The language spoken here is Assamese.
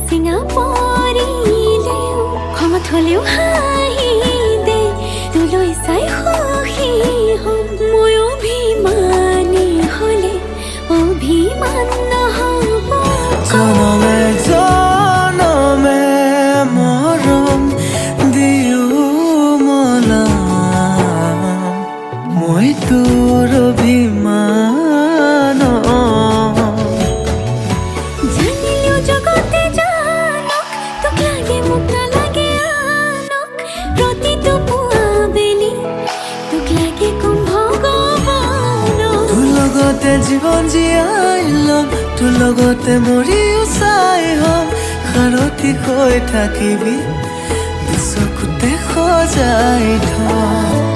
চিঙা পৰিলেও খঙত হ'লেও হাঁহি দে তোলৈ চাই সুখী হ'ম মই অভিমানী হ'লে অভিমান নহ'ব জনমে জনমে মৰম দিও মলাম মই তোৰ অভিমান জানিলেও জগতে জানক তোক লাগে মোক নালাগে আনক প্ৰতিটো পুৱা বেলি তোক লাগে কম ভগৱানক তোৰ লগতে জীৱন জীয়াই ল'ম তোৰ লগতে মৰিও চাই হ'ম সাৰথি হৈ থাকিবি চকুতে সজাই থম